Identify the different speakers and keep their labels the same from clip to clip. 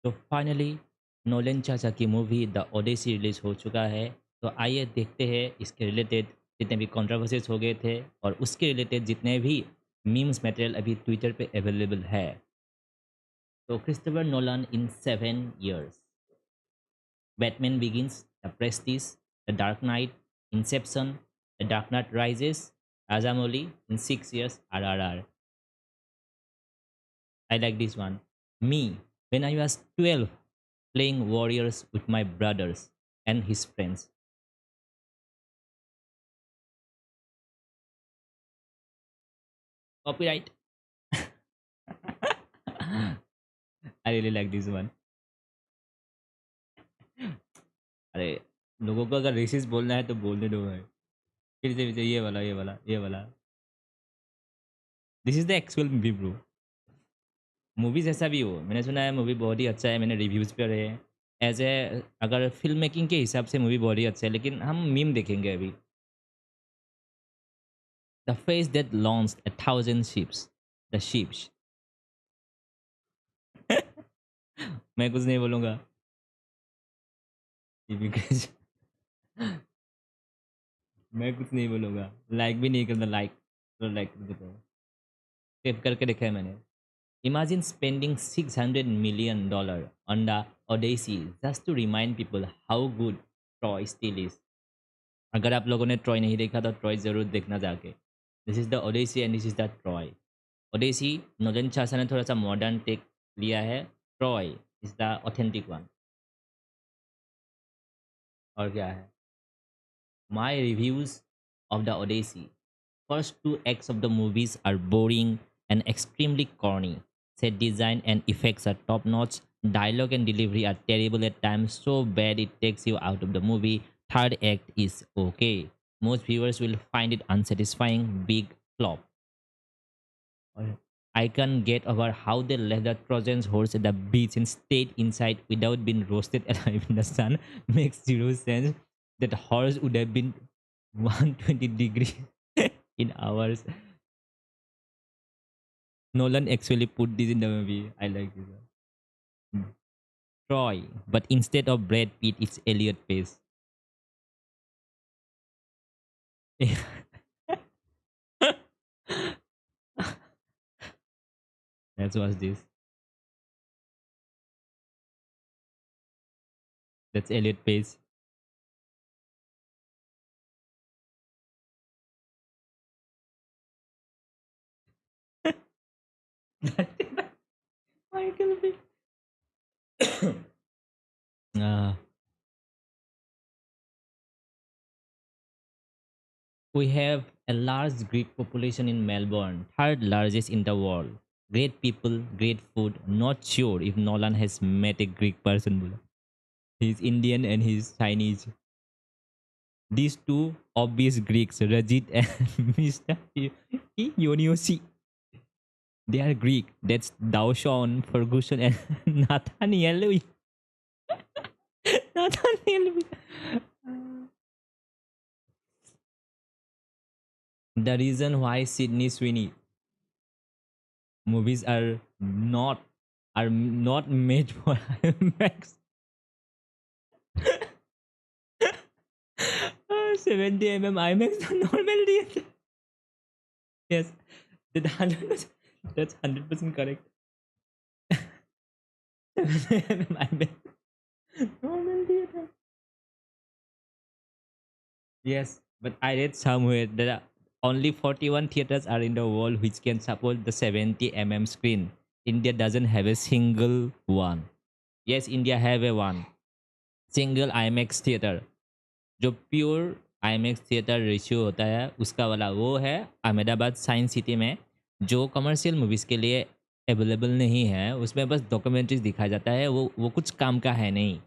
Speaker 1: तो finally Nolan चाचा की मूवी द ओडेसी रिलीज हो चुका है। तो आइए देखते हैं इसके रिलेटेड जितने भी कंट्रोवर्सीज हो गए थे और उसके रिलेटेड जितने भी मीम्स मटेरियल अभी ट्विटर पे अवेलेबल है। तो Christopher Nolan in 7 years, Batman begins, the prestige, the dark night, Inception, the dark night rises, Rajamouli in 6 years, RRR. I like this one. Me, when I was 12, playing warriors with my brothers and his friends. Copyright. I really like this one. अरे लोगों को अगर racist बोलना है तो बोलने दो भाई। फिर से ये वाला। This is the actual movie bro. Movie जैसा भी हो, मैंने सुना है मूवी बहुत ही अच्छा है, मैंने रिव्यूज पे रहे हैं। एज ए अगर फिल्म मेकिंग के हिसाब से मूवी बहुत ही अच्छा है, लेकिन हम मीम देखेंगे अभी। The face that launched 1,000 ships, the ships. मैं कुछ नहीं बोलूंगा। Immigration. मैं कुछ नहीं बोलूंगा, लाइक भी नहीं करना, लाइक तो लाइक कर देता हूँ। सेव करके देखा है मैंने। Imagine spending $600 million on the Odyssey just to remind people how good Troy still is. अगर आप लोगों ने ट्रॉय नहीं देखा तो ट्रॉय जरूर देखना जाके। This is the Odyssey and this is the Troy. Odyssey Nolan चासा ने थोड़ा सा मॉडर्न टेक लिया है। Troy is the authentic one. और क्या है? My reviews of the Odyssey. First two acts of the movies are boring and extremely corny. Set design and effects are top notch. Dialogue and delivery are terrible at times, so bad it takes you out of the movie. Third act is okay. Most viewers will find it unsatisfying. Big flop. Or I can't get over how they left the Trojan's horse at the beach and stayed inside without being roasted alive in the sun. Makes zero sense. That horse would have been 120 degrees in hours. Nolan actually put this in the movie. I like this one. Hmm. Troy, but instead of Brad Pitt, it's Elliot Pace. Let's watch this. That's Elliot Pace. Michael Bay. Uh, we have a large Greek population in Melbourne, third largest in the world. Great people, great food. Not sure if Nolan has met a Greek person. बोला. He's Indian and he's Chinese. These two obvious Greeks, Rajit and Mr. Yoniosi. They are Greek. That's Daushan, Ferguson, and Nathaniel. Nathaniel. The reason why Sydney Sweeney movies are not made for IMAX. 70 IMAX normal theater. Yes, that 100%, that's 100% correct. 70 IMAX normal theater. Yes, but I read somewhere that only 41 theaters are in the world which can support the 70 screen. India doesn't have a single one. Yes, India have a one single IMAX theater. जो pure IMAX theatre ratio होता है उसका वाला वो है Ahmedabad science city में, जो commercial movies के लिए अवेलेबल नहीं है। उसमें बस डॉक्यूमेंट्रीज दिखाया जाता है, वो कुछ काम का है नहीं।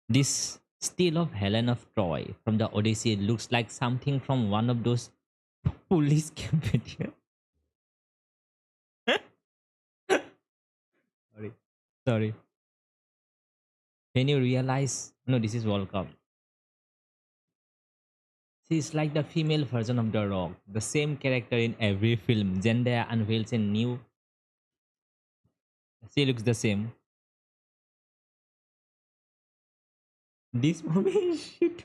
Speaker 1: This still of Helen of Troy from the Odyssey looks like something from one of those police campaigns. Sorry. Sorry. When you realize, no, this is World Cup. She's like the female version of The Rock, the same character in every film. Zendaya unveils a new. She looks the same. This movie is shit.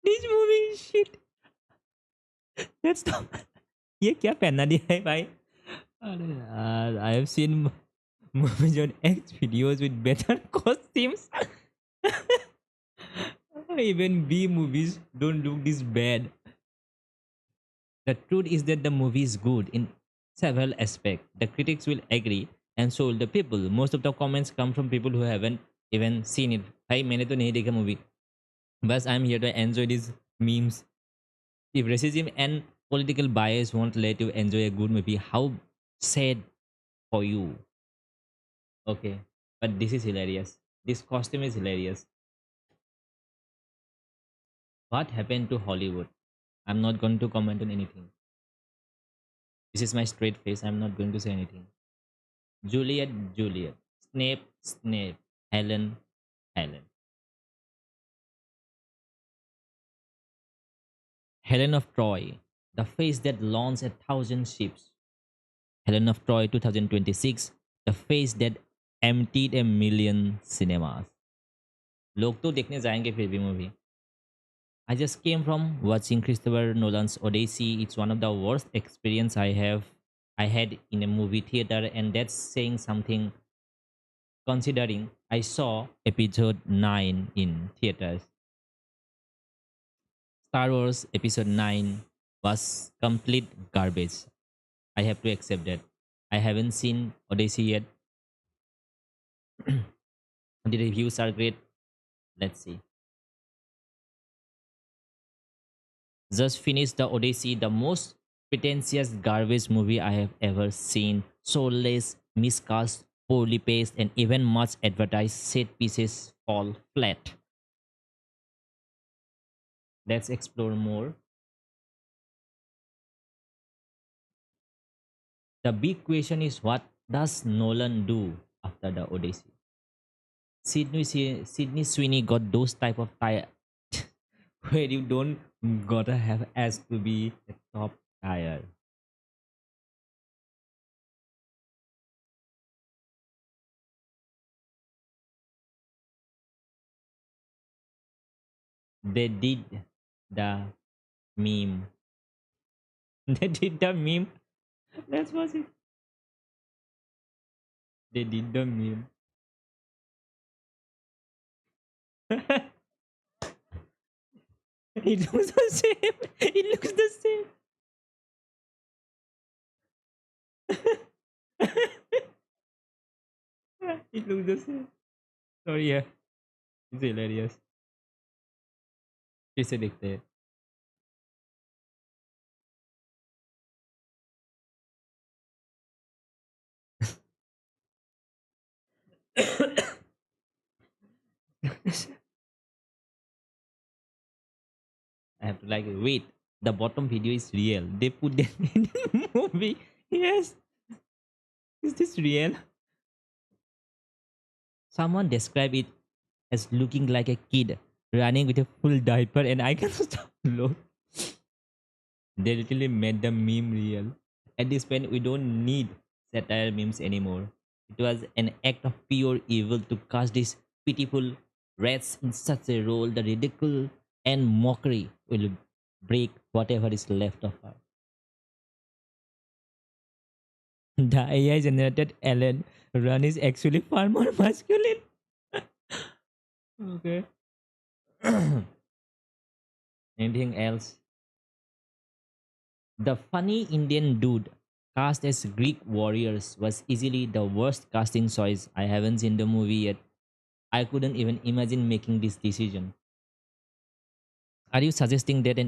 Speaker 1: This movie is shit. Let's stop. ये क्या पहना दिया है भाई? अरे यार, I have seen movies on X videos with better costumes. Even B movies don't look this bad. The truth is that the movie is good in several aspects. The critics will agree, and so will the people. Most of the comments come from people who haven't even seen it. भाई मैंने तो नहीं देखा movie. But I'm here to enjoy these memes. If racism and political bias won't let you enjoy a good movie, how sad for you. Okay, but this is hilarious. This costume is hilarious. What happened to Hollywood? I'm not going to comment on anything. This is my straight face. I'm not going to say anything. Juliet, Juliet. Snape, Snape. Helen, Helen. Helen of Troy. The face that launched a thousand ships. Helen of Troy 2026. The face that emptied a million cinemas. लोग तो देखने जाएंगे फिर भी movie. I just came from watching Christopher Nolan's Odyssey. It's one of the worst experience I had in a movie theater, and that's saying something considering I saw episode 9 in theaters. Star Wars episode 9 was complete garbage. I have to accept that. I haven't seen Odyssey yet. The reviews are great. Let's see. Just finished the Odyssey, the most pretentious garbage movie I have ever seen. Soulless, miscast, poorly paced, and even much advertised set pieces fall flat. Let's explore more. The big question is, what does Nolan do after the Odyssey? Sydney Sweeney got those type of tire where you don't gotta have as to be a top tire. They did the meme. They did the meme. That's what it. They did the meme. It looks the same. It looks the same. It looks the same. Sorry, yeah. It's hilarious. इसे देखते हैं. I have to like wait. The bottom video is real. They put that in the movie. Yes. Is this real? Someone described it as looking like a kid running with a full diaper, and I can't stop laughing. They literally made the meme real. At this point, we don't need satire memes anymore. It was an act of pure evil to cast these pitiful rats in such a role. The ridicule and mockery will break whatever is left of her. The AI generated Ellen run is actually far more masculine. Okay. Anything else? The funny Indian dude cast as Greek warriors was easily the worst casting choice. I haven't seen the movie yet. I couldn't even imagine making this decision. Are you suggesting that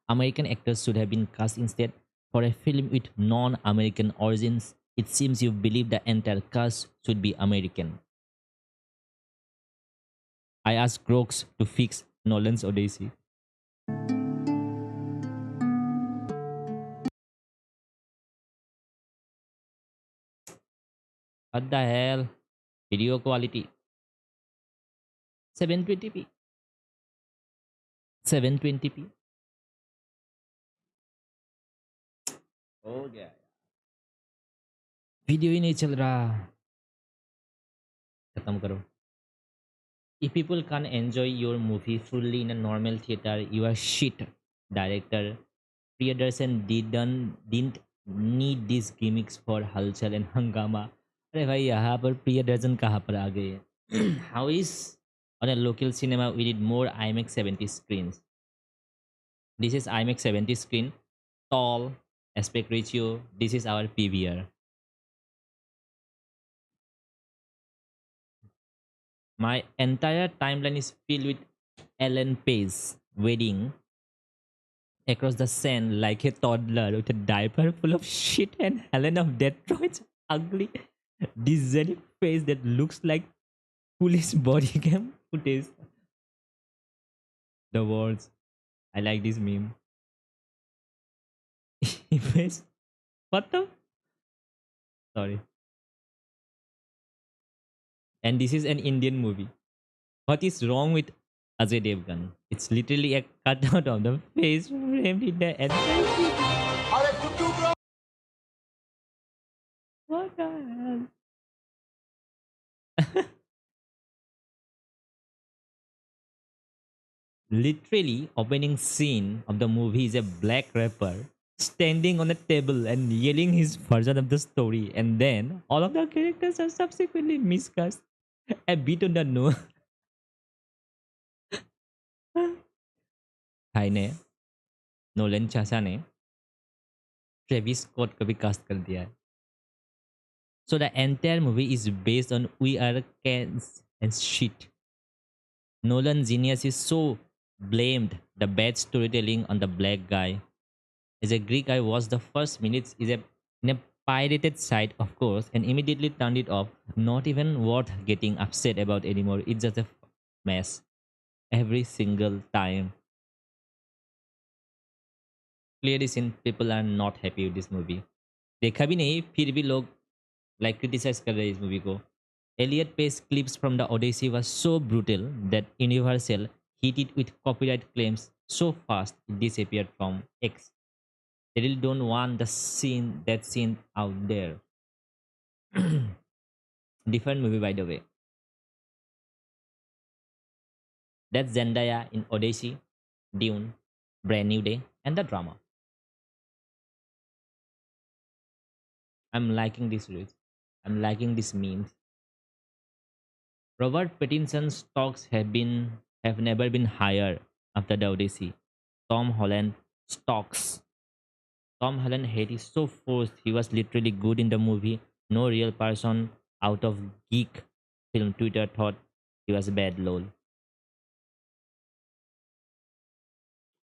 Speaker 1: American actors should have been cast instead? For a film with non American origins, it seems you believe the entire cast should be American. I asked Grox to fix Nolan's Odyssey. What the hell? Video quality 720p. 720p. हो गया video ही नहीं चल रहा खत्म करो if people can't enjoy your movie fully in a normal theater you are shit director Priyadarshan didn't need these gimmicks for हलचल and हंगामा अरे भाई यहाँ पर प्रियदर्शन कहाँ पर आ गए how is on a local cinema we need more IMAX 70 screens this is IMAX 70 screen tall aspect ratio this is our PVR my entire timeline is filled with Ellen Page wedding across the sand like a toddler with a diaper full of shit and Helen of Detroit's ugly, dizzy face that looks like police body cam footage. The words. I like this meme. Image. What the? Sorry. And this is an Indian movie. What is wrong with Ajay Devgan? It's literally a cutout of the face framed in the entire. What the hell? Literally, opening scene of the movie is a black rapper standing on a table and yelling his version of the story, and then all of the characters are subsequently miscast a bit on the nose. भाई ने Nolan चाचा ने Travis Scott को भी cast कर दिया है. So the entire movie is based on we are cans and shit. Nolan genius is so blamed the bad storytelling on the black guy. As a Greek, I watched the first minutes is a in a pirated site, of course, and immediately turned it off. Not even worth getting upset about anymore. It's just a mess every single time. Clearly seen people are not happy with this movie. देखा भी नहीं फिर भी लोग like criticize कर रहे हैं इस movie को. Elliot Pace clips from the Odyssey was so brutal that Universal hit it with copyright claims so fast it disappeared from X. They really don't want that scene out there. Different movie by the way. That's Zendaya in Odyssey, Dune, Brand New Day, and the drama. I'm liking this reels. I'm liking this memes. Robert Pattinson's stocks have never been higher after the Odyssey. Tom Holland stocks. Tom Holland hate is so forced. He was literally good in the movie. No real person out of geek film Twitter thought he was bad lol.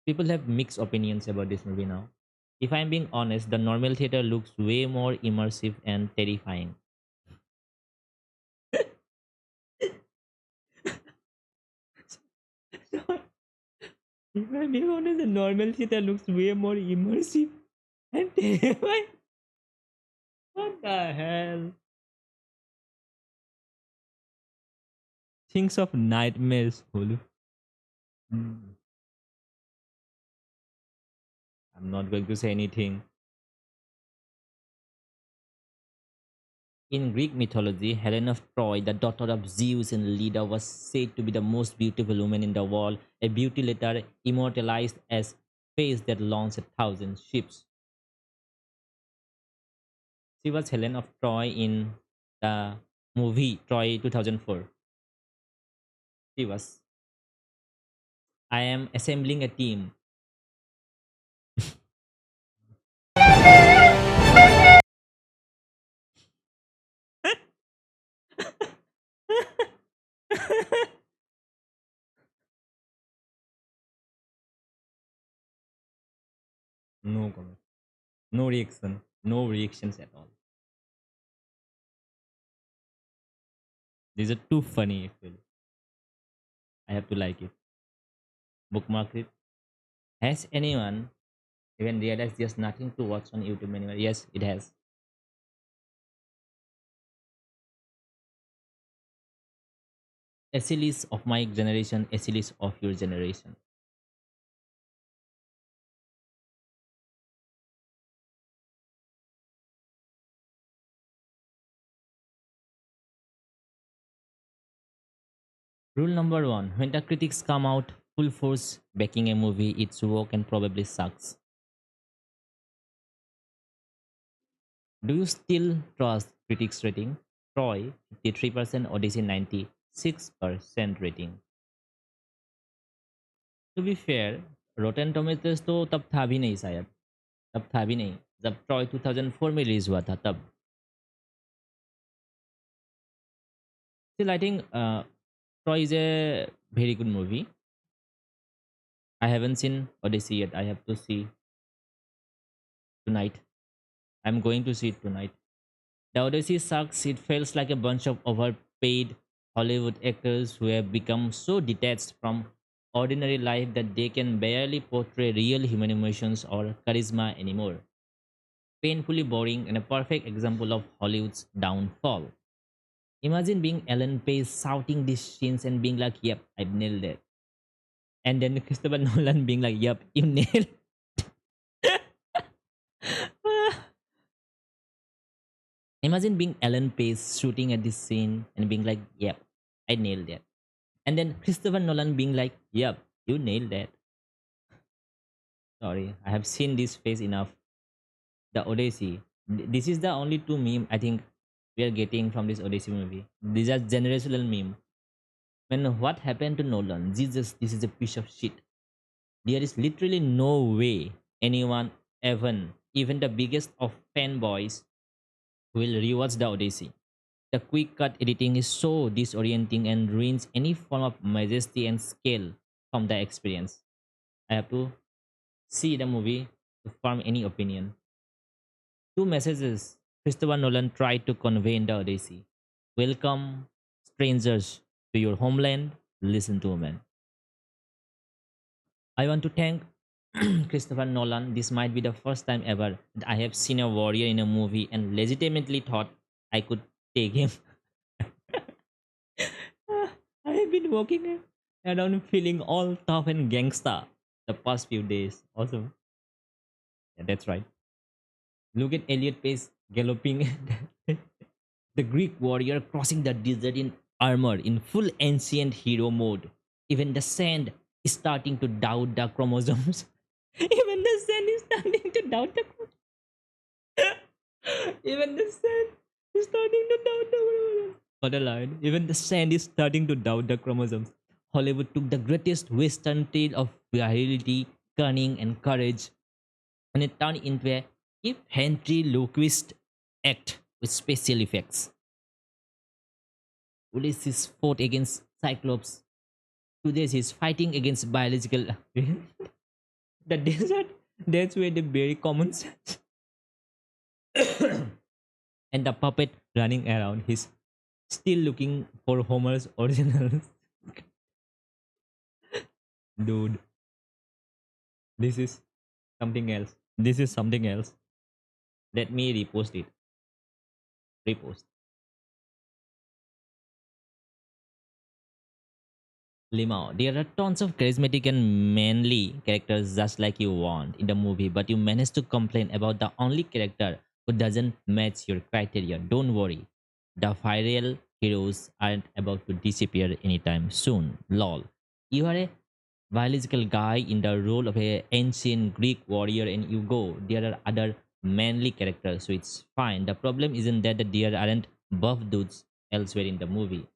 Speaker 1: People have mixed opinions about this movie now. If I'm being honest, the normal theater looks way more immersive and terrifying. If I'm being honest, the normal theater looks way more immersive and terrifying. What the hell? Things of nightmares, Hulu. Hmm. I'm not going to say anything. In Greek mythology, Helen of Troy, the daughter of Zeus and Leda, was said to be the most beautiful woman in the world, a beauty later immortalized as face that launched 1,000 ships. She was Helen of Troy in the movie Troy 2004. She was. I am assembling a team. No comment. No reaction. No reactions at all. These are too funny actually. I have to like it. Bookmark it. Has anyone even realized there's nothing to watch on YouTube anymore? Yes, it has. Achilles of my generation, Achilles of your generation. Rule number one: when the critics come out full force backing a movie, its work and probably sucks. Do you still trust critics' rating? Troy 53%, Odyssey 96% rating. To be fair, Rotten Tomatoes तो तब था भी नहीं शायद. तब था भी नहीं जब ट्रॉय 2004 में रिलीज हुआ था तब. Still, I think Troy is a very good movie. I haven't seen Odyssey yet. I have to see tonight. I'm going to see it tonight. The Odyssey sucks. It feels like a bunch of overpaid Hollywood actors who have become so detached from ordinary life that they can barely portray real human emotions or charisma anymore. Painfully boring and a perfect example of Hollywood's downfall. Imagine being Ellen Page shouting these scenes and being like, yep, I've nailed it. And then Christopher Nolan being like, yep, you nailed. Imagine being Ellen Page shooting at this scene and being like, yep, I nailed it. And then Christopher Nolan being like, yep, you nailed that. Sorry, I have seen this face enough. The Odyssey. This is the only two meme I think we are getting from this Odyssey movie. These are generational meme. When what happened to Nolan? Jesus, this is a piece of shit. There is literally no way anyone, even the biggest of fanboys, will rewatch the Odyssey. The quick cut editing is so disorienting and ruins any form of majesty and scale from the experience. I have to see the movie to form any opinion. Two messages Christopher Nolan tried to convey in the Odyssey. Welcome, strangers, to your homeland. Listen to me. I want to thank Christopher Nolan. This might be the first time ever that I have seen a warrior in a movie and legitimately thought I could take him. I have been walking around feeling all tough and gangsta the past few days. Awesome. Yeah, that's right. Look at Elliot Pace galloping the Greek warrior crossing the desert in armor in full ancient hero mode. Even the sand is starting to doubt the chromosomes. Even the sand is starting to doubt the Even the sand is starting to doubt the chromosomes. What a line. Even the sand is starting to doubt the chromosomes. Hollywood took the greatest western tale of virility, cunning, and courage and it turned into a ventriloquist act with special effects. Ulysses fought against Cyclops. Today he's fighting against biological. The desert, that's where the very common sense. And the puppet running around. He's still looking for Homer's original. Dude, this is something else. This is something else. Let me repost it. Repost. Limao. There are tons of charismatic and manly characters just like you want in the movie, but you manage to complain about the only character who doesn't match your criteria. Don't worry. The viral heroes aren't about to disappear anytime soon. Lol. You are a biological guy in the role of a ancient Greek warrior and you go. There are other manly characters, so it's fine. The problem isn't that there aren't buff dudes elsewhere in the movie.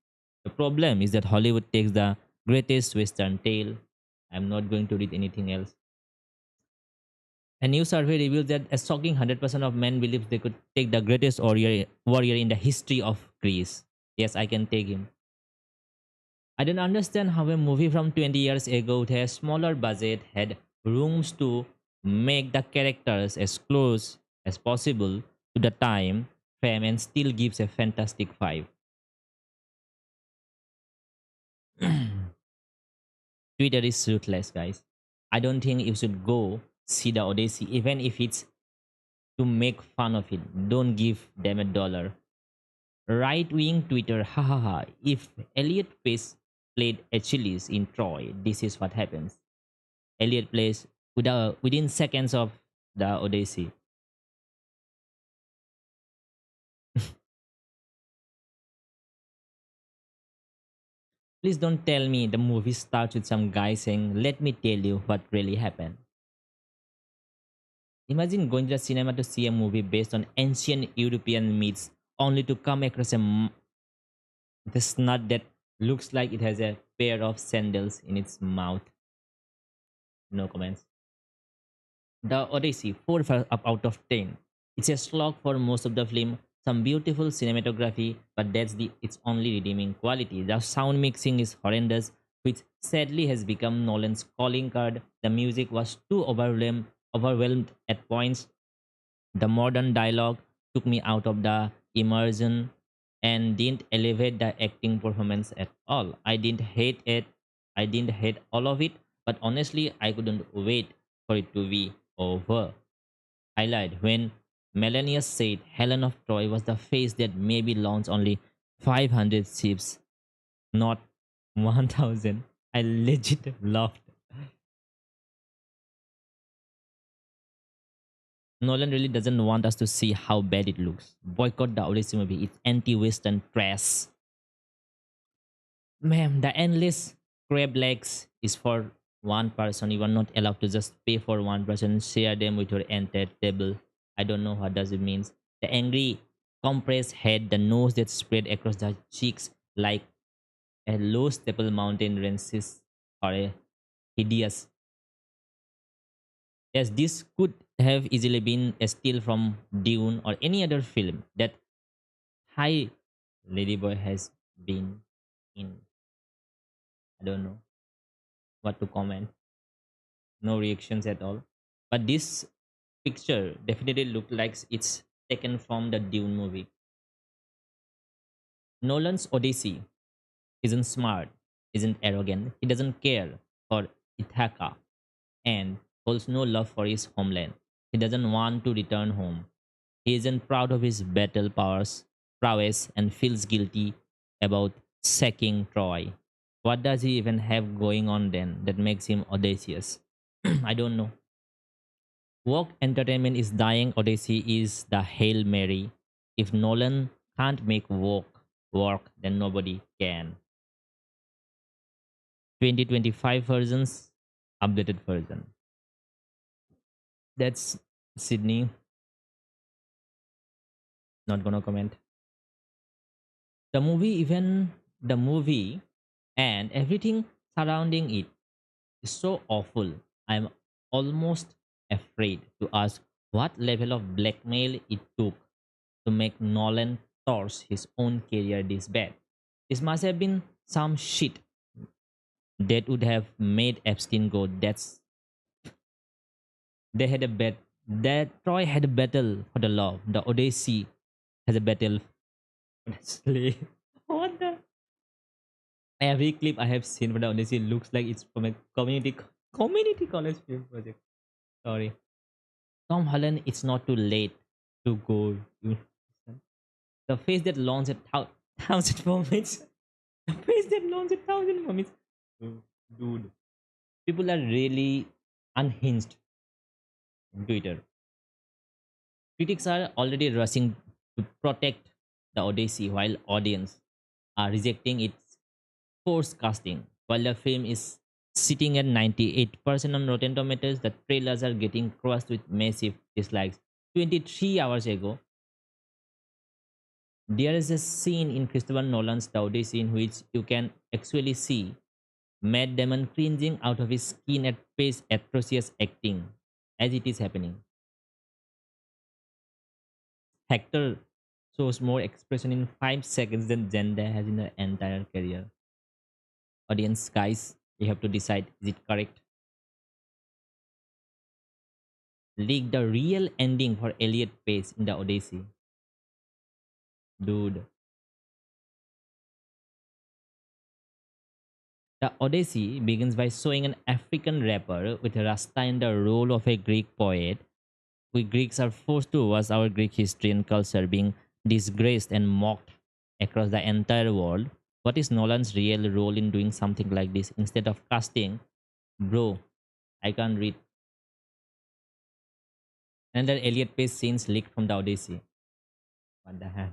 Speaker 1: The problem is that Hollywood takes the greatest Western tale. I'm not going to read anything else. A new survey reveals that a shocking 100% of men believe they could take the greatest warrior in the history of Greece. Yes, I can take him. I don't understand how a movie from 20 years ago with a smaller budget had rooms to make the characters as close as possible to the time frame and still gives a fantastic vibe. Twitter is ruthless, guys. I don't think you should go see the Odyssey, even if it's to make fun of it. Don't give them $1. Right wing Twitter, hahaha. If Elliot Pace played Achilles in Troy, this is what happens. Elliot plays within seconds of the Odyssey. Please don't tell me the movie starts with some guy saying, "Let me tell you what really happened." Imagine going to the cinema to see a movie based on ancient European myths only to come across the snot that looks like it has a pair of sandals in its mouth. No comments. The Odyssey, 4 up out of 10. It's a slog for most of the film. Some beautiful cinematography, but that's its only redeeming quality. The sound mixing is horrendous, which sadly has become Nolan's calling card. The music was too overwhelmed at points. The modern dialogue took me out of the immersion and didn't elevate the acting performance at all. I didn't hate it. I didn't hate all of it, but honestly, I couldn't wait for it to be over. Highlight when Melania said Helen of Troy was the face that maybe launched only 500 ships, not 1000. I legit laughed. Nolan really doesn't want us to see how bad it looks. Boycott the Odyssey movie. It's anti-Western press. Ma'am, the endless crab legs is for one person. You are not allowed to just pay for one person, share them with your entire table. I don't know what does it means. The angry compressed head, the nose that spread across the cheeks like a low staple mountain ranges or a hideous. Yes, this could have easily been a steal from Dune or any other film that High Ladyboy has been in. I don't know what to comment. No reactions at all. But this picture definitely looked like it's taken from the Dune movie. Nolan's Odyssey isn't smart, isn't arrogant. He doesn't care for Ithaca and holds no love for his homeland. He doesn't want to return home. He isn't proud of his battle prowess and feels guilty about sacking Troy. What does he even have going on then that makes him audacious? I don't know. Woke entertainment is dying. Odyssey is the Hail Mary. If Nolan can't make woke work, then nobody can. 2025 versions, updated version. That's Sydney. Not gonna comment. The movie and everything surrounding it is so awful. I'm almost afraid to ask what level of blackmail it took to make Nolan torch his own career this bad. This must have been some shit that would have made Epstein go, that's they had a bet that Troy had a battle for the law. The Odyssey has a battle for the slave. What the every clip I have seen for the Odyssey looks like it's from a community college film project. Sorry. Tom Holland, it's not too late to go. The face that launched a thousand vomits. The face that launched a thousand vomits. Dude, people are really unhinged on Twitter. Critics are already rushing to protect the Odyssey while audience are rejecting its forced casting. While the film is sitting at 98% on Rotten Tomatoes, the trailers are getting crushed with massive dislikes. 23 hours ago, there is a scene in Christopher Nolan's The Odyssey in which you can actually see Matt Damon cringing out of his skin at Pace's atrocious acting as it is happening. Hector shows more expression in 5 seconds than Zendaya has in her entire career. Audience, guys, you have to decide, is it correct? Leak the real ending for Elliot Pace in the Odyssey. Dude. The Odyssey begins by showing an African rapper with Rasta in the role of a Greek poet. We Greeks are forced to watch our Greek history and culture being disgraced and mocked across the entire world. What is Nolan's real role in doing something like this instead of casting? Bro, I can't read. Another Elliot Pace scenes leaked from the Odyssey. What the hell?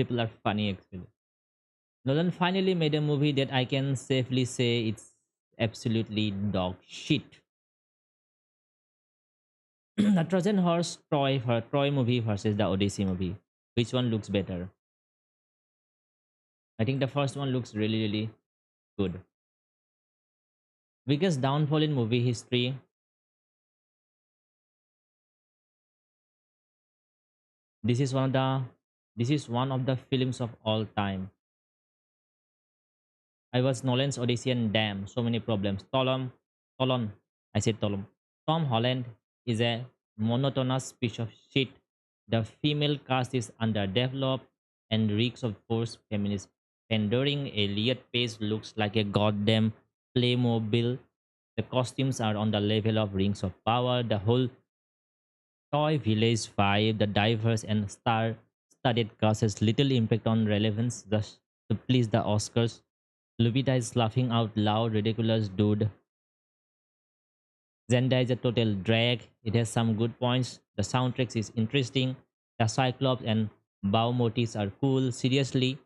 Speaker 1: People are funny actually. Nolan finally made a movie that I can safely say it's absolutely dog shit. The Trojan Horse Troy movie versus the Odyssey movie. Which one looks better? I think the first one looks really good. Biggest downfall in movie history. This is one of the this is one of the films of all time. I was Nolan's Odyssey and damn, so many problems. Tolon, I said Tolom. Tom Holland is a monotonous piece of shit. The female cast is underdeveloped and reeks of forced feminism. Enduring Elliot Page looks like a goddamn Playmobil. The costumes are on the level of Rings of Power. The whole Toy Village vibe, the diverse and star-studded cast has little impact on relevance thus to please the Oscars. Lupita is laughing out loud, ridiculous dude. Zenda is a total drag. It has some good points. The soundtrack is interesting. The Cyclops and Bow motifs are cool. Seriously,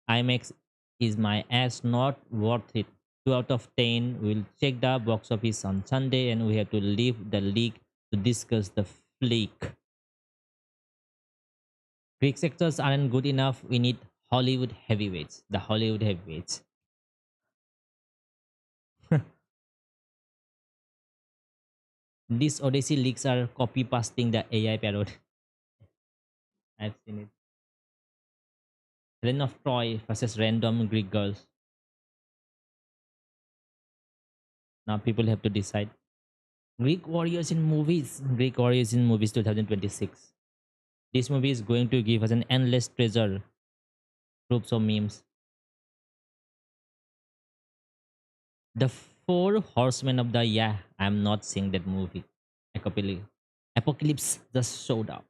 Speaker 1: IMAX is my ass not worth it. 2 out of 10. We'll check the box office on Sunday and we have to leave the league to discuss the flick. Greek sectors aren't good enough. We need Hollywood heavyweights. The Hollywood heavyweights. These Odyssey leaks are copy pasting the AI parody. I've seen it. Helen of Troy versus random Greek girls. Now people have to decide. Greek warriors in movies. Greek warriors in movies 2026. This movie is going to give us an endless treasure. Groups of memes. The Four Horsemen of the Yeah. I'm not seeing that movie. Apocalypse. Apocalypse just showed up.